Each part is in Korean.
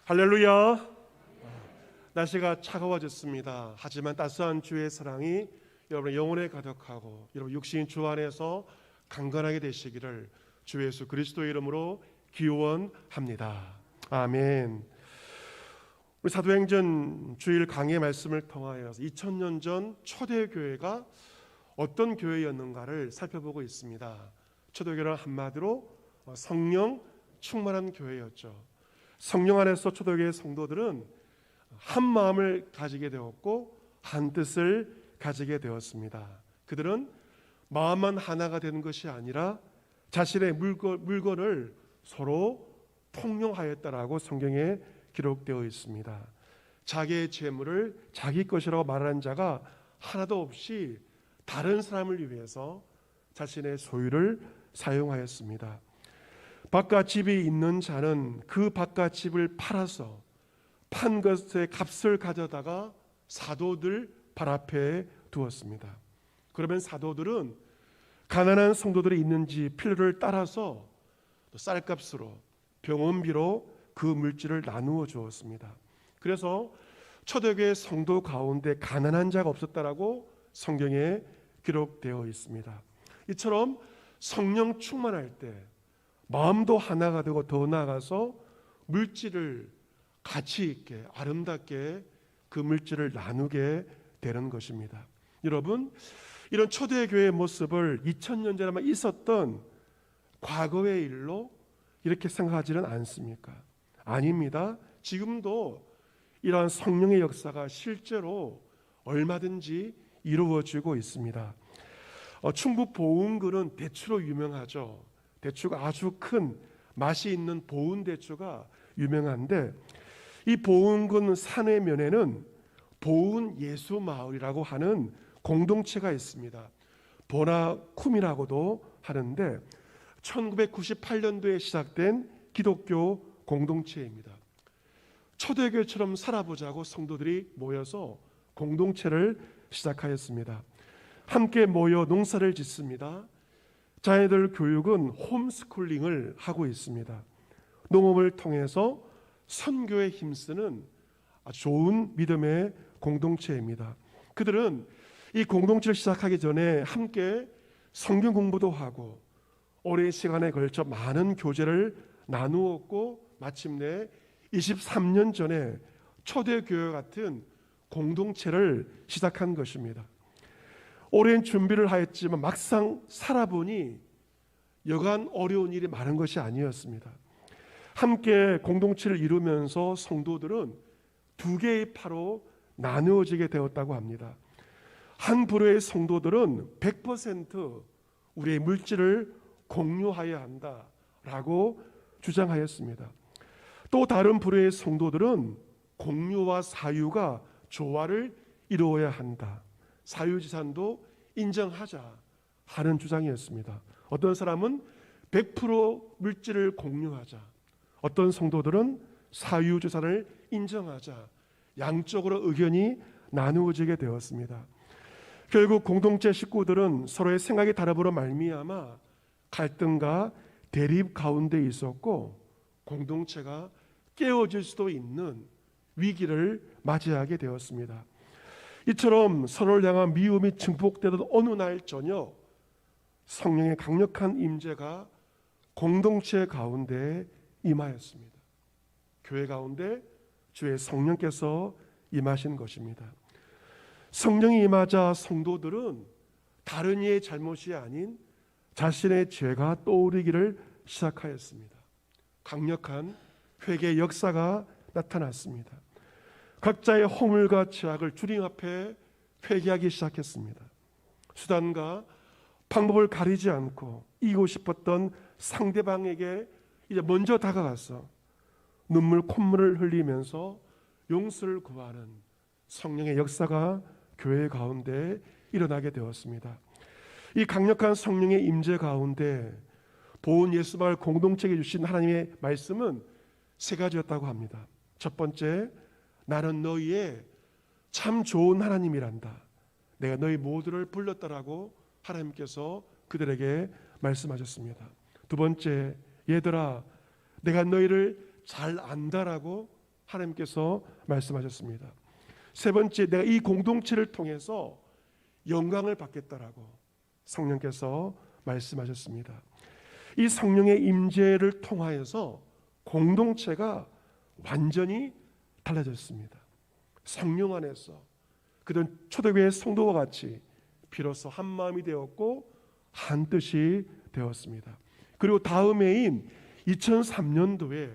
할렐루야. 날씨가 차가워졌습니다. 하지만 따스한 주의 사랑이 여러분의 영혼에 가득하고 여러분 육신 주 안에서 강건하게 되시기를 주 예수 그리스도의 이름으로 기원합니다. 아멘. 우리 사도행전 주일 강의 말씀을 통하여 2000년 전 초대교회가 어떤 교회였는가를 살펴보고 있습니다. 초대교회는 한마디로 성령 충만한 교회였죠. 성령 안에서 초대교회 성도들은 한 마음을 가지게 되었고 한 뜻을 가지게 되었습니다. 그들은 마음만 하나가 되는 것이 아니라 자신의 물건을 서로 통용하였다라고 성경에 기록되어 있습니다. 자기의 재물을 자기 것이라고 말하는 자가 하나도 없이 다른 사람을 위해서 자신의 소유를 사용하였습니다. 바깥 집이 있는 자는 그 바깥 집을 팔아서 판 것의 값을 가져다가 사도들 발 앞에 두었습니다. 그러면 사도들은 가난한 성도들이 있는지 필요를 따라서 쌀값으로 병원비로 그 물질을 나누어 주었습니다. 그래서 초대교회 성도 가운데 가난한 자가 없었다라고 성경에 기록되어 있습니다. 이처럼 성령 충만할 때 마음도 하나가 되고 더 나아가서 물질을 가치 있게 아름답게 그 물질을 나누게 되는 것입니다. 여러분, 이런 초대교회의 모습을 2000년 전에만 있었던 과거의 일로 이렇게 생각하지는 않습니까? 아닙니다. 지금도 이러한 성령의 역사가 실제로 얼마든지 이루어지고 있습니다. 충북 보은군은 대추로 유명하죠. 대추가 아주 큰 맛이 있는 보은대추가 유명한데 이 보은군 산해면에는 보은예수마을이라고 하는 공동체가 있습니다. 보나쿰이라고도 하는데 1998년도에 시작된 기독교 공동체입니다. 초대교회처럼 살아보자고 성도들이 모여서 공동체를 시작하였습니다. 함께 모여 농사를 짓습니다. 자녀들 교육은 홈스쿨링을 하고 있습니다. 농업을 통해서 선교에 힘쓰는 아주 좋은 믿음의 공동체입니다. 그들은 이 공동체를 시작하기 전에 함께 성경 공부도 하고 오랜 시간에 걸쳐 많은 교제를 나누었고 마침내 23년 전에 초대교회 같은 공동체를 시작한 것입니다. 오랜 준비를 하였지만 막상 살아보니 여간 어려운 일이 많은 것이 아니었습니다. 함께 공동체를 이루면서 성도들은 두 개의 파로 나누어지게 되었다고 합니다. 한 부류의 성도들은 100% 우리의 물질을 공유해야 한다라고 주장하였습니다. 또 다른 부류의 성도들은 공유와 사유가 조화를 이루어야 한다. 사유지산도 인정하자 하는 주장이었습니다. 어떤 사람은 100% 물질을 공유하자, 어떤 성도들은 사유재산을 인정하자, 양쪽으로 의견이 나누어지게 되었습니다. 결국 공동체 식구들은 서로의 생각이 다름으로 말미암아 갈등과 대립 가운데 있었고 공동체가 깨어질 수도 있는 위기를 맞이하게 되었습니다. 이처럼 서로를 향한 미움이 증폭되던 어느 날 저녁 성령의 강력한 임재가 공동체 가운데 임하였습니다. 교회 가운데 주의 성령께서 임하신 것입니다. 성령이 임하자 성도들은 다른 이의 잘못이 아닌 자신의 죄가 떠오르기를 시작하였습니다. 강력한 회개 역사가 나타났습니다. 각자의 허물과 죄악을 주님 앞에 회개하기 시작했습니다. 수단과 방법을 가리지 않고 이기고 싶었던 상대방에게 이제 먼저 다가가서 눈물 콧물을 흘리면서 용서를 구하는 성령의 역사가 교회 가운데 일어나게 되었습니다. 이 강력한 성령의 임재 가운데 보은 예수마을 공동체에 주신 하나님의 말씀은 세 가지였다고 합니다. 첫 번째, 나는 너희의 참 좋은 하나님이란다. 내가 너희 모두를 불렀다라고 하나님께서 그들에게 말씀하셨습니다. 두 번째, 얘들아 내가 너희를 잘 안다라고 하나님께서 말씀하셨습니다. 세 번째, 내가 이 공동체를 통해서 영광을 받겠다라고 성령께서 말씀하셨습니다. 이 성령의 임재를 통하여서 공동체가 완전히 달라졌습니다. 성령 안에서 그들은 초대교회 성도와 같이 비로소 한 마음이 되었고 한 뜻이 되었습니다. 그리고 다음 해인 2003년도에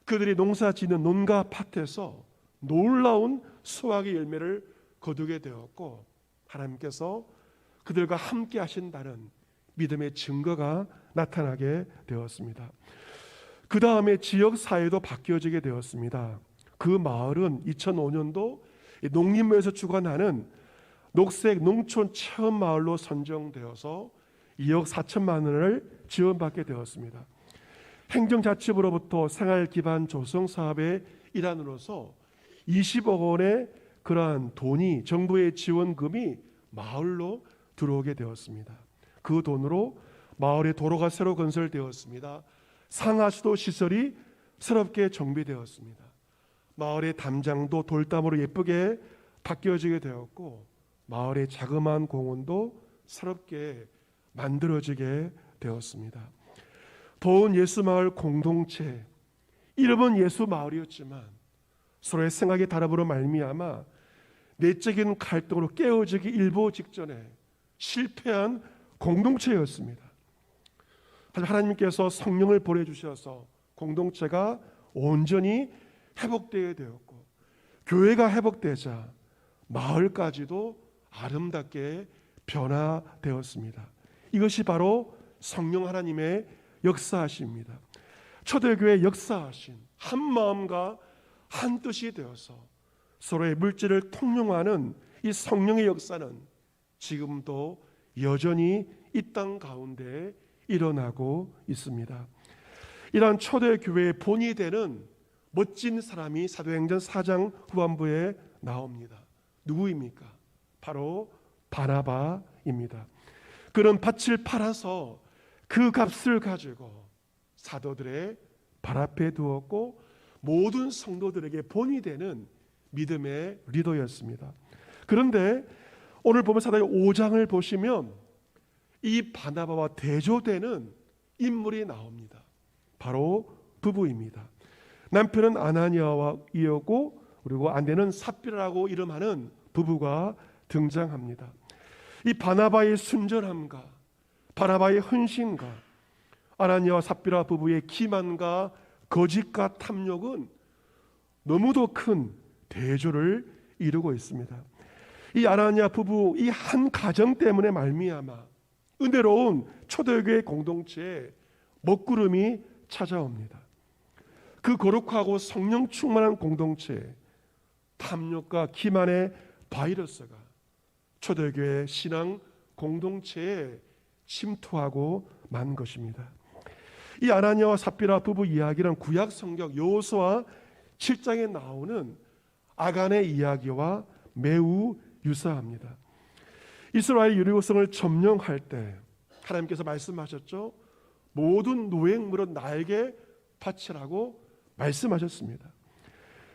그들이 농사짓는 논과 밭에서 놀라운 수확의 열매를 거두게 되었고 하나님께서 그들과 함께 하신다는 믿음의 증거가 나타나게 되었습니다. 그 다음에 지역사회도 바뀌어지게 되었습니다. 그 마을은 2005년도 농림부에서 주관하는 녹색 농촌 체험마을로 선정되어서 2억 4천만 원을 지원받게 되었습니다. 행정자치부로부터 생활기반 조성 사업의 일환으로서 20억 원의 그러한 돈이 정부의 지원금이 마을로 들어오게 되었습니다. 그 돈으로 마을의 도로가 새로 건설되었습니다. 상하수도 시설이 새롭게 정비되었습니다. 마을의 담장도 돌담으로 예쁘게 바뀌어지게 되었고 마을의 자그마한 공원도 새롭게 만들어지게 되었습니다. 더운 예수마을 공동체, 이름은 예수마을이었지만 서로의 생각이 다름으로 말미암아 내적인 갈등으로 깨어지기 일보 직전에 실패한 공동체였습니다. 하나님께서 성령을 보내주셔서 공동체가 온전히 회복되게 되었고 교회가 회복되자 마을까지도 아름답게 변화되었습니다. 이것이 바로 성령 하나님의 역사하심입니다. 초대교회의 역사하신 한 마음과 한 뜻이 되어서 서로의 물질을 통용하는 이 성령의 역사는 지금도 여전히 이 땅 가운데 일어나고 있습니다. 이러한 초대교회의 본이 되는 멋진 사람이 사도행전 4장 후반부에 나옵니다. 누구입니까? 바로 바나바입니다. 그는 밭을 팔아서 그 값을 가지고 사도들의 발 앞에 두었고 모든 성도들에게 본이 되는 믿음의 리더였습니다. 그런데 오늘 보면 사도행 5장을 보시면 이 바나바와 대조되는 인물이 나옵니다. 바로 부부입니다. 남편은 아나니아이었고 그리고 아내는 삽비라라고 이름하는 부부가 등장합니다. 이 바나바의 순전함과 바나바의 헌신과 아나니아와 삽비라 부부의 기만과 거짓과 탐욕은 너무도 큰 대조를 이루고 있습니다. 이 아나니아 부부 이 한 가정 때문에 말미암아 은혜로운 초대교회 공동체에 먹구름이 찾아옵니다. 그 거룩하고 성령 충만한 공동체에 탐욕과 기만의 바이러스가 초대교회 신앙 공동체에 침투하고 만 것입니다. 이 아나니아와 삽비라 부부 이야기는 구약 성경 여호수아 7장에 나오는 아간의 이야기와 매우 유사합니다. 이스라엘 여리고성을 점령할 때 하나님께서 말씀하셨죠. 모든 노획물은 나에게 바치라고 말씀하셨습니다.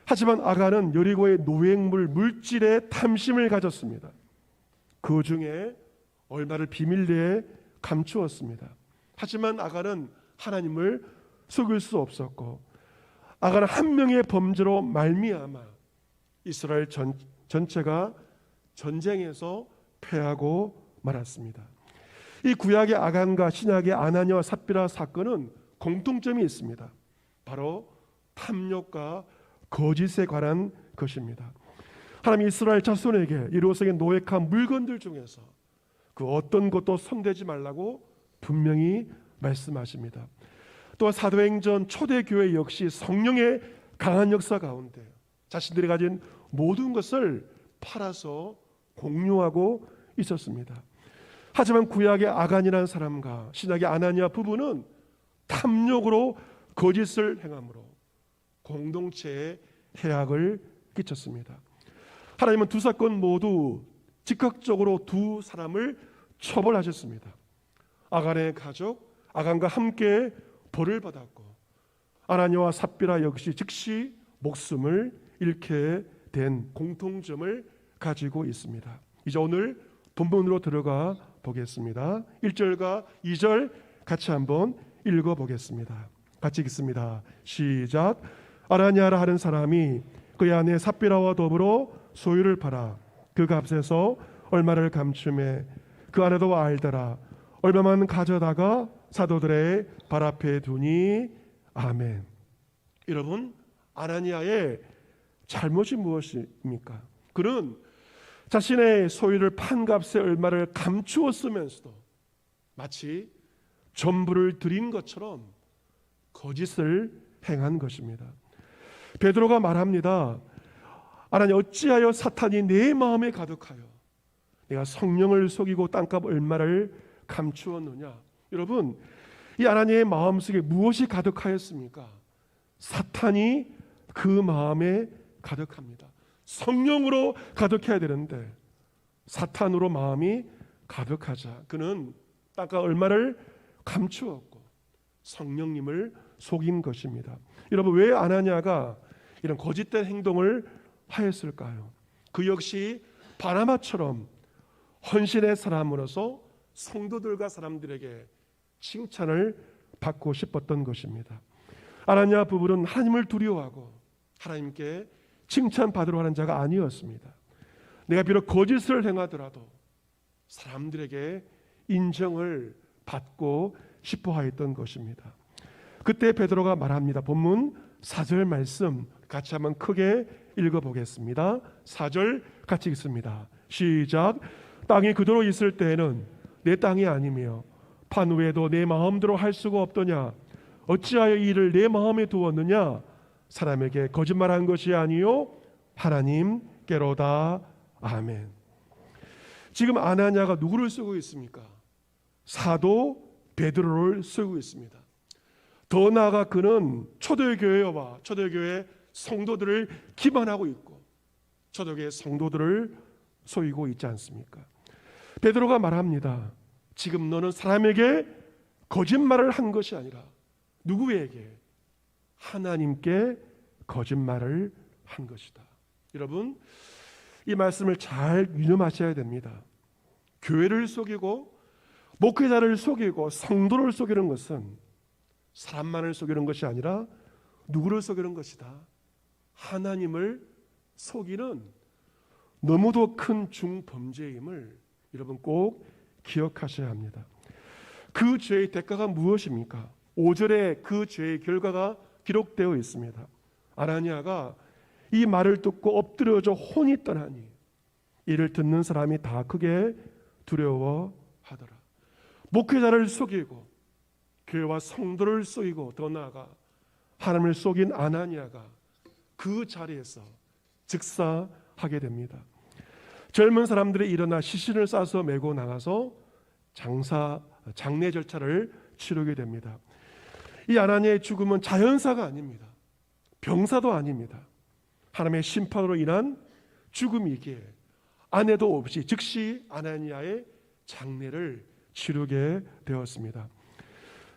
하지만 아간은 여리고의 노획물 물질에 탐심을 가졌습니다. 그 중에 얼마를 비밀 내에 감추었습니다. 하지만 아간은 하나님을 속일 수 없었고 아간은 한 명의 범죄로 말미암아 이스라엘 전체가 전쟁에서 패하고 말았습니다. 이 구약의 아간과 신약의 아나니아와 삽비라 사건은 공통점이 있습니다. 바로 탐욕과 거짓에 관한 것입니다. 하나님 이스라엘 자손에게 이루어서의 노획한 물건들 중에서 그 어떤 것도 손대지 말라고 분명히 말씀하십니다. 또한 사도행전 초대교회 역시 성령의 강한 역사 가운데 자신들이 가진 모든 것을 팔아서 공유하고 있었습니다. 하지만 구약의 아간이라는 사람과 신약의 아나니아 부부는 탐욕으로 거짓을 행함으로 공동체에 해악을 끼쳤습니다. 하나님은 두 사건 모두 즉각적으로 두 사람을 처벌하셨습니다. 아간의 가족, 아간과 함께 벌을 받았고 아나니아와 삽비라 역시 즉시 목숨을 잃게 된 공통점을 가지고 있습니다. 이제 오늘 본문으로 들어가 보겠습니다. 1절과 2절 같이 한번 읽어보겠습니다. 같이 읽습니다. 시작. 아라냐라 하는 사람이 그의 아내 삽비라와 더불어 소유를 팔아 그 값에서 얼마를 감춤해 그 아내도 알더라. 얼마만 가져다가 사도들의 발 앞에 두니. 아멘. 여러분, 아나니아의 잘못이 무엇입니까? 그는 자신의 소유를 판 값의 얼마를 감추었으면서도 마치 전부를 드린 것처럼 거짓을 행한 것입니다. 베드로가 말합니다. 하나님, 어찌하여 사탄이 내 마음에 가득하여 내가 성령을 속이고 땅값 얼마를 감추었느냐. 여러분, 이 아나니아의 마음속에 무엇이 가득하였습니까? 사탄이 그 마음에 가득합니다. 성령으로 가득해야 되는데 사탄으로 마음이 가득하자 그는 땅값 얼마를 감추었고 성령님을 속인 것입니다. 여러분, 왜 아나니아가 이런 거짓된 행동을 하였을까요? 그 역시 바나바처럼 헌신의 사람으로서 성도들과 사람들에게 칭찬을 받고 싶었던 것입니다. 아나니아 부부는 하나님을 두려워하고 하나님께 칭찬받으러 하는 자가 아니었습니다. 내가 비록 거짓을 행하더라도 사람들에게 인정을 받고 싶어 하였던 것입니다. 그때 베드로가 말합니다. 본문 4절 말씀 같이 한번 크게 읽어보겠습니다. 4절 같이 읽습니다. 시작. 땅이 그대로 있을 때에는 내 땅이 아니며 판 후에도 내 마음대로 할 수가 없더냐. 어찌하여 이 일을 내 마음에 두었느냐. 사람에게 거짓말한 것이 아니요 하나님께로다. 아멘. 지금 아나니아가 누구를 쓰고 있습니까? 사도 베드로를 쓰고 있습니다. 더 나아가 그는 초대교회와 초대교회 성도들을 기반하고 있고 초대교회 성도들을 속이고 있지 않습니까? 베드로가 말합니다. 지금 너는 사람에게 거짓말을 한 것이 아니라 누구에게? 하나님께 거짓말을 한 것이다. 여러분, 이 말씀을 잘 유념하셔야 됩니다. 교회를 속이고 목회자를 속이고 성도를 속이는 것은 사람만을 속이는 것이 아니라 누구를 속이는 것이다. 하나님을 속이는 너무도 큰 중범죄임을 여러분 꼭 기억하셔야 합니다. 그 죄의 대가가 무엇입니까? 5절에 그 죄의 결과가 기록되어 있습니다. 아나니아가 이 말을 듣고 엎드려져 혼이 떠나니 이를 듣는 사람이 다 크게 두려워하더라. 목회자를 속이고 교회와 성도를 속이고 더 나아가 하나님을 속인 아나니아가 그 자리에서 즉사하게 됩니다. 젊은 사람들이 일어나 시신을 싸서 메고 나가서 장례 절차를 치르게 됩니다. 이 아나니아의 죽음은 자연사가 아닙니다. 병사도 아닙니다. 하나님의 심판으로 인한 죽음이기에 아내도 없이 즉시 아나니아의 장례를 치르게 되었습니다.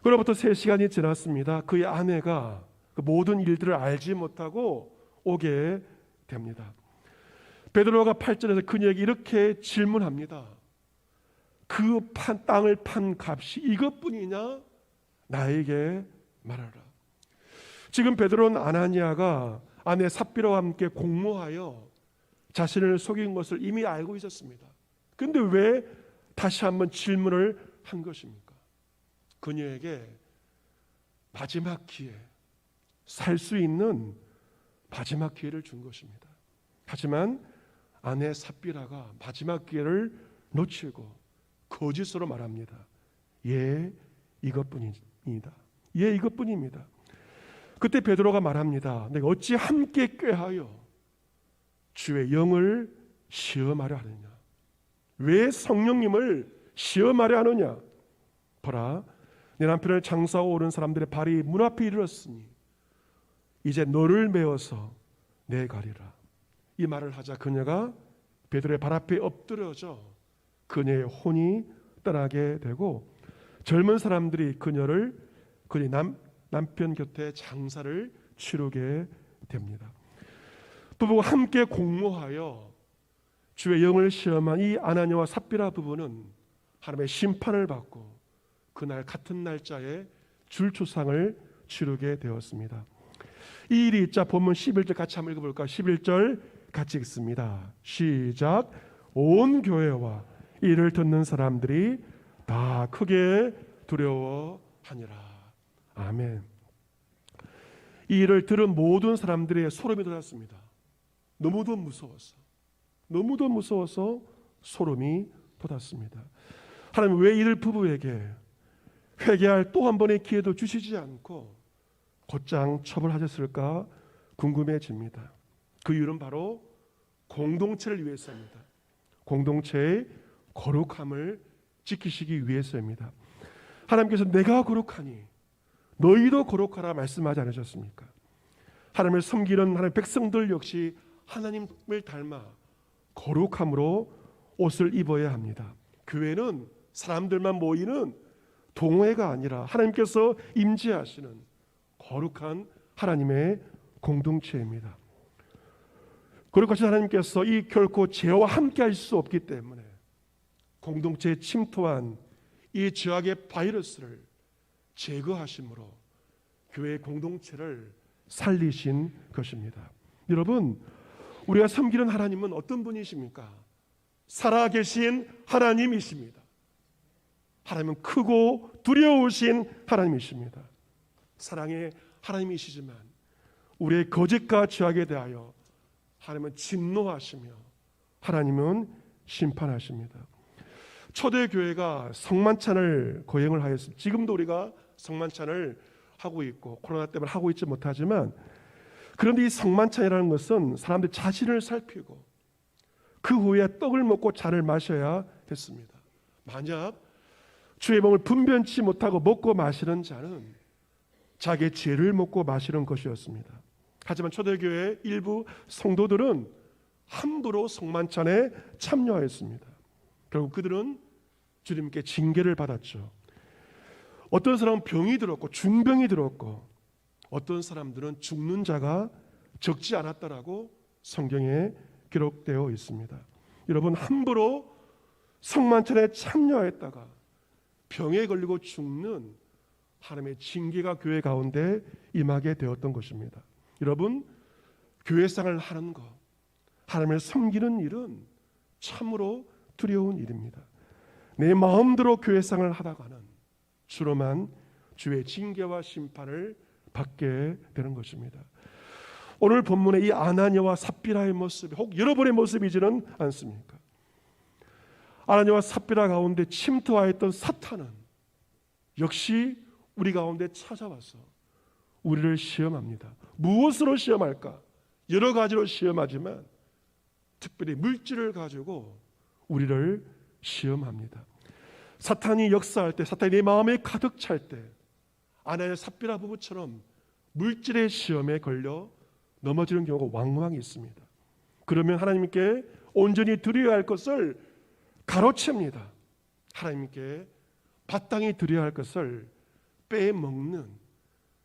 그로부터 3시간이 지났습니다. 그의 아내가 그 모든 일들을 알지 못하고 오게 됩니다. 베드로가 8절에서 그녀에게 이렇게 질문합니다. 그 땅을 판 값이 이것뿐이냐? 나에게 말하라. 지금 베드로는 아나니아가 아내 삽비라와 함께 공모하여 자신을 속인 것을 이미 알고 있었습니다. 그런데 왜 다시 한번 질문을 한 것입니까? 그녀에게 마지막 기회, 살 수 있는 마지막 기회를 준 것입니다. 하지만 아내 삽비라가 마지막 기회를 놓치고 거짓으로 말합니다. 예, 이것뿐이다. 예, 이것뿐입니다. 그때 베드로가 말합니다. 내가 어찌 함께 꾀하여 주의 영을 시험하려 하느냐? 왜 성령님을 시험하려 하느냐? 보라, 내 남편을 장사하고 오른 사람들의 발이 문 앞에 이르렀으니 이제 너를 메어서 내 가리라. 이 말을 하자 그녀가 베드로의 발 앞에 엎드려져 그녀의 혼이 떠나게 되고 젊은 사람들이 그녀의 남편 곁에 장사를 치르게 됩니다. 부부가 함께 공모하여 주의 영을 시험한 이 아나니아와 삽비라 부부는 하나님의 심판을 받고 그날 같은 날짜에 줄초상을 치르게 되었습니다. 이 일이 있자 본문 11절 같이 한번 읽어볼까요? 11절 같이 읽습니다. 시작. 온 교회와 이를 듣는 사람들이 다 크게 두려워하니라. 아멘. 이 일을 들은 모든 사람들의 소름이 돋았습니다. 너무도 무서워서 소름이 돋았습니다. 하나님 왜 이들 부부에게 회개할 또 한 번의 기회도 주시지 않고 곧장 처벌하셨을까 궁금해집니다. 그 이유는 바로 공동체를 위해서입니다. 공동체의 거룩함을 지키시기 위해서입니다. 하나님께서 내가 거룩하니 너희도 거룩하라 말씀하지 않으셨습니까? 하나님을 섬기는 하나님의 백성들 역시 하나님을 닮아 거룩함으로 옷을 입어야 합니다. 교회는 사람들만 모이는 동호회가 아니라 하나님께서 임재하시는 거룩한 하나님의 공동체입니다. 거룩하신 하나님께서 이 결코 죄와 함께 할 수 없기 때문에 공동체에 침투한 이 죄악의 바이러스를 제거하심으로 교회의 공동체를 살리신 것입니다. 여러분, 우리가 섬기는 하나님은 어떤 분이십니까? 살아계신 하나님이십니다. 하나님은 크고 두려우신 하나님이십니다. 사랑의 하나님이시지만 우리의 거짓과 죄악에 대하여 하나님은 진노하시며 하나님은 심판하십니다. 초대교회가 성만찬을 거행을 하였습니다. 지금도 우리가 성만찬을 하고 있고 코로나 때문에 하고 있지 못하지만, 그런데 이 성만찬이라는 것은 사람들 자신을 살피고 그 후에 떡을 먹고 잔을 마셔야 했습니다. 만약 주의 몸을 분변치 못하고 먹고 마시는 자는 자기의 죄를 먹고 마시는 것이었습니다. 하지만 초대교회의 일부 성도들은 함부로 성만찬에 참여하였습니다. 결국 그들은 주님께 징계를 받았죠. 어떤 사람은 병이 들었고 중병이 들었고 어떤 사람들은 죽는 자가 적지 않았다라고 성경에 기록되어 있습니다. 여러분, 함부로 성만찬에 참여했다가 병에 걸리고 죽는 하나님의 징계가 교회 가운데 임하게 되었던 것입니다. 여러분, 교회생활을 하는 것, 하나님을 섬기는 일은 참으로 두려운 일입니다. 내 마음대로 교회생활을 하다가는 주로만 주의 징계와 심판을 받게 되는 것입니다. 오늘 본문의 이 아나니아와 삽비라의 모습이 혹 여러분의 모습이지는 않습니까? 아나니아와 삽비라 가운데 침투하였던 사탄은 역시 우리 가운데 찾아와서 우리를 시험합니다. 무엇으로 시험할까? 여러 가지로 시험하지만 특별히 물질을 가지고 우리를 시험합니다. 사탄이 역사할 때, 사탄이 내 마음에 가득 찰 때 아나니아 삽비라 부부처럼 물질의 시험에 걸려 넘어지는 경우가 왕왕 있습니다. 그러면 하나님께 온전히 드려야 할 것을 가로챕니다. 하나님께 마땅히 드려야 할 것을 빼먹는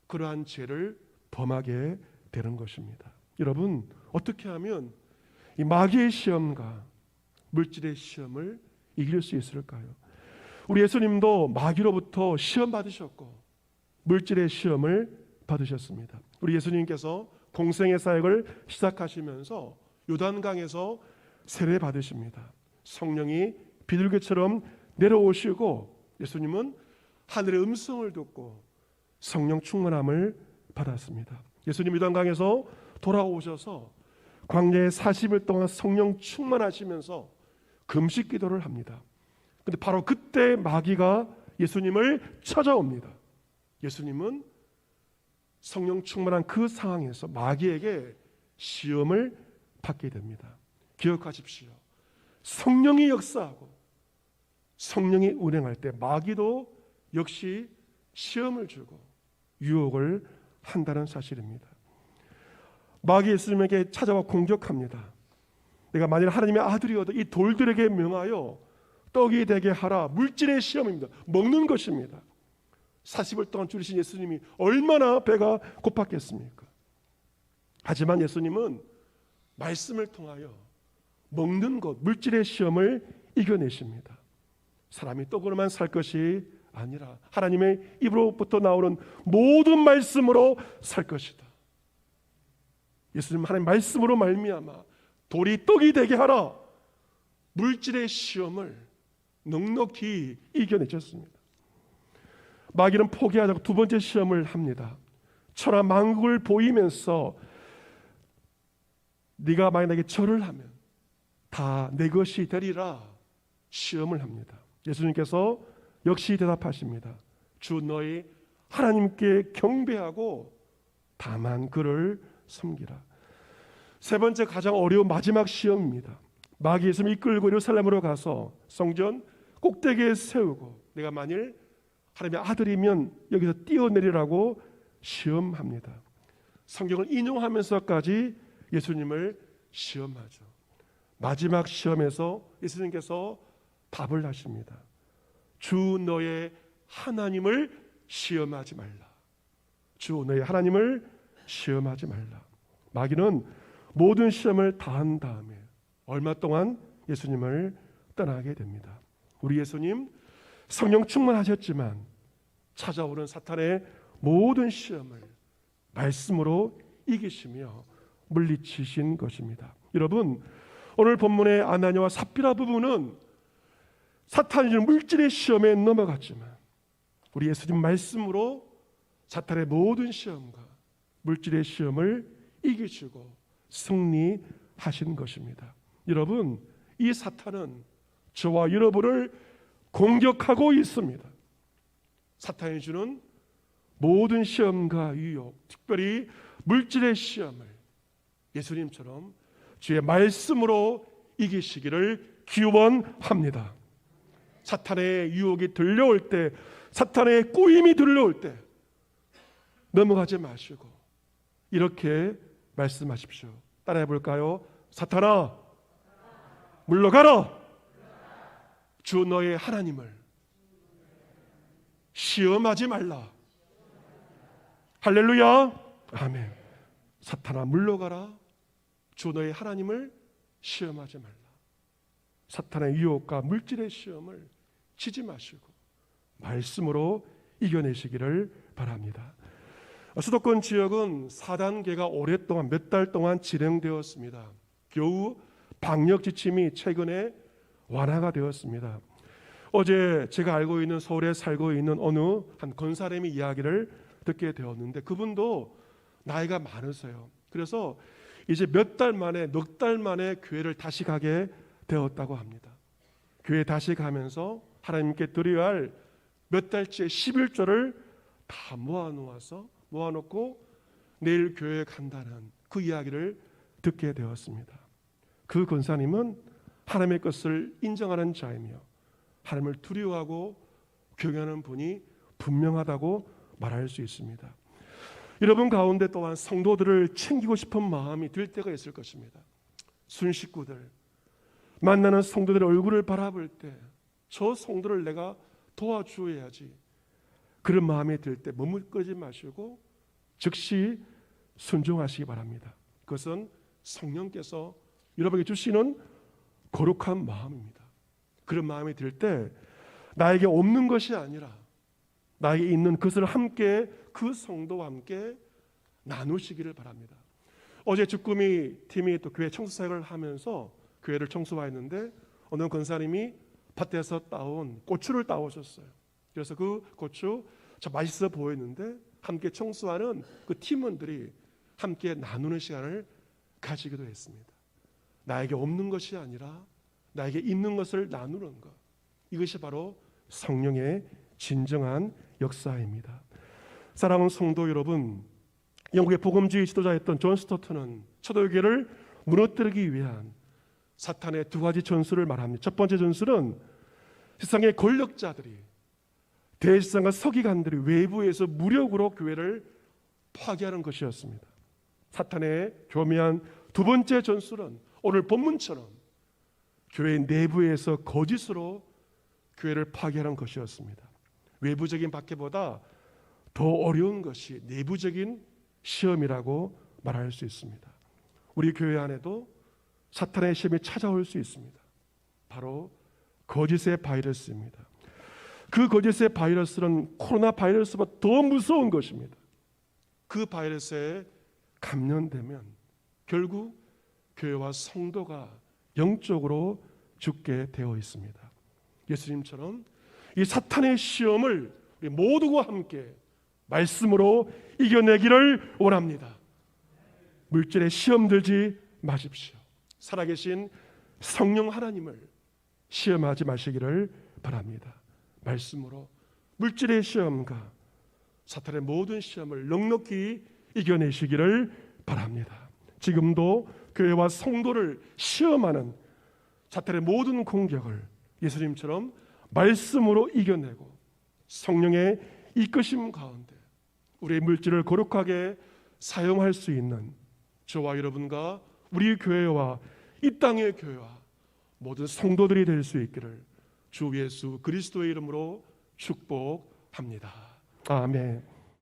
그러한 죄를 범하게 되는 것입니다. 여러분, 어떻게 하면 이 마귀의 시험과 물질의 시험을 이길 수 있을까요? 우리 예수님도 마귀로부터 시험 받으셨고 물질의 시험을 받으셨습니다. 우리 예수님께서 공생의 사역을 시작하시면서 요단강에서 세례 받으십니다. 성령이 비둘기처럼 내려오시고 예수님은 하늘의 음성을 듣고 성령 충만함을 받았습니다. 예수님 요단강에서 돌아오셔서 광야에 40일 동안 성령 충만하시면서 금식 기도를 합니다. 근데 바로 그때 마귀가 예수님을 찾아옵니다. 예수님은 성령 충만한 그 상황에서 마귀에게 시험을 받게 됩니다. 기억하십시오. 성령이 역사하고 성령이 운행할 때 마귀도 역시 시험을 주고 유혹을 한다는 사실입니다. 마귀 예수님에게 찾아와 공격합니다. 내가 만일 하나님의 아들이어도 이 돌들에게 명하여 떡이 되게 하라. 물질의 시험입니다. 먹는 것입니다. 40일 동안 줄이신 예수님이 얼마나 배가 고팠겠습니까? 하지만 예수님은 말씀을 통하여 먹는 것, 물질의 시험을 이겨내십니다. 사람이 떡으로만 살 것이 아니라 하나님의 입으로부터 나오는 모든 말씀으로 살 것이다. 예수님 하나님 말씀으로 말미암아 돌이 떡이 되게 하라. 물질의 시험을 넉넉히 이겨내셨습니다. 마귀는 포기하자고 두 번째 시험을 합니다. 천하 만국을 보이면서 네가 만약 나에게 절을 하면 다 내 것이 되리라 시험을 합니다. 예수님께서 역시 대답하십니다. 주 너희 하나님께 경배하고 다만 그를 섬기라. 세 번째 가장 어려운 마지막 시험입니다. 마귀 예수님 이끌고 예루살렘으로 가서 성전 꼭대기에 세우고 내가 만일 하나님의 아들이면 여기서 뛰어내리라고 시험합니다. 성경을 인용하면서까지 예수님을 시험하죠. 마지막 시험에서 예수님께서 답을 하십니다. 주 너의 하나님을 시험하지 말라. 주 너의 하나님을 시험하지 말라. 마귀는 모든 시험을 다 한 다음에 얼마 동안 예수님을 떠나게 됩니다. 우리 예수님 성령 충만하셨지만 찾아오는 사탄의 모든 시험을 말씀으로 이기시며 물리치신 것입니다. 여러분, 오늘 본문의 아나니아와 삽비라 부부는 사탄이 주는 물질의 시험에 넘어갔지만 우리 예수님 말씀으로 사탄의 모든 시험과 물질의 시험을 이기시고 승리하신 것입니다. 여러분, 이 사탄은 저와 여러분을 공격하고 있습니다. 사탄이 주는 모든 시험과 유혹, 특별히 물질의 시험을 예수님처럼 주의 말씀으로 이기시기를 기원합니다. 사탄의 유혹이 들려올 때, 사탄의 꾸임이 들려올 때 넘어가지 마시고 이렇게 말씀하십시오. 따라해 볼까요? 사탄아, 물러가라. 주 너의 하나님을 시험하지 말라. 할렐루야. 아멘. 사탄아, 물러가라. 주 너의 하나님을 시험하지 말라. 사탄의 유혹과 물질의 시험을 치지 마시고 말씀으로 이겨내시기를 바랍니다. 수도권 지역은 4단계가 오랫동안 몇 달 동안 진행되었습니다. 겨우 방역 지침이 최근에 완화가 되었습니다. 어제 제가 알고 있는 서울에 살고 있는 어느 한 권사님의 이야기를 듣게 되었는데 그분도 나이가 많으세요. 그래서 이제 몇 달 만에, 넉 달 만에 교회를 다시 가게 되었다고 합니다. 교회 다시 가면서 하나님께 드려야 할 몇 달째 11조를 다 모아놓고 내일 교회에 간다는 그 이야기를 듣게 되었습니다. 그 권사님은 하나님의 것을 인정하는 자이며 하나님을 두려워하고 경외하는 분이 분명하다고 말할 수 있습니다. 여러분 가운데 또한 성도들을 챙기고 싶은 마음이 들 때가 있을 것입니다. 순식구들 만나는 성도들의 얼굴을 바라볼 때 저 성도를 내가 도와주어야지 그런 마음이 들 때 머뭇거리지 마시고 즉시 순종하시기 바랍니다. 그것은 성령께서 여러분에게 주시는 거룩한 마음입니다. 그런 마음이 들 때 나에게 없는 것이 아니라 나에게 있는 것을 함께 그 성도와 함께 나누시기를 바랍니다. 어제 주꾸미 팀이 또 교회 청소사역을 하면서 교회를 청소했는데 어느 권사님이 밭에서 따온 고추를 따오셨어요. 그래서 그 고추 저 맛있어 보였는데 함께 청소하는 그 팀원들이 함께 나누는 시간을 가지기도 했습니다. 나에게 없는 것이 아니라 나에게 있는 것을 나누는 것, 이것이 바로 성령의 진정한 역사입니다. 사랑하는 성도 여러분, 영국의 복음주의 지도자였던 존 스토트는 초대교회를 무너뜨리기 위한 사탄의 두 가지 전술을 말합니다. 첫 번째 전술은 세상의 권력자들이, 대제사장과 서기관들이 외부에서 무력으로 교회를 파괴하는 것이었습니다. 사탄의 교묘한 두 번째 전술은 오늘 본문처럼 교회 내부에서 거짓으로 교회를 파괴하는 것이었습니다. 외부적인 박해보다 더 어려운 것이 내부적인 시험이라고 말할 수 있습니다. 우리 교회 안에도 사탄의 시험이 찾아올 수 있습니다. 바로 거짓의 바이러스입니다. 그 거짓의 바이러스는 코로나 바이러스보다 더 무서운 것입니다. 그 바이러스에 감염되면 결국 교회와 성도가 영적으로 죽게 되어 있습니다. 예수님처럼 이 사탄의 시험을 우리 모두가 함께 말씀으로 이겨내기를 원합니다. 물질에 시험 들지 마십시오. 살아계신 성령 하나님을 시험하지 마시기를 바랍니다. 말씀으로 물질의 시험과 사탄의 모든 시험을 넉넉히 이겨내시기를 바랍니다. 지금도 교회와 성도를 시험하는 사탄의 모든 공격을 예수님처럼 말씀으로 이겨내고 성령의 이끄심 가운데 우리의 물질을 거룩하게 사용할 수 있는 저와 여러분과 우리 교회와 이 땅의 교회와 모든 성도들이 될 수 있기를 주 예수 그리스도의 이름으로 축복합니다. 아멘.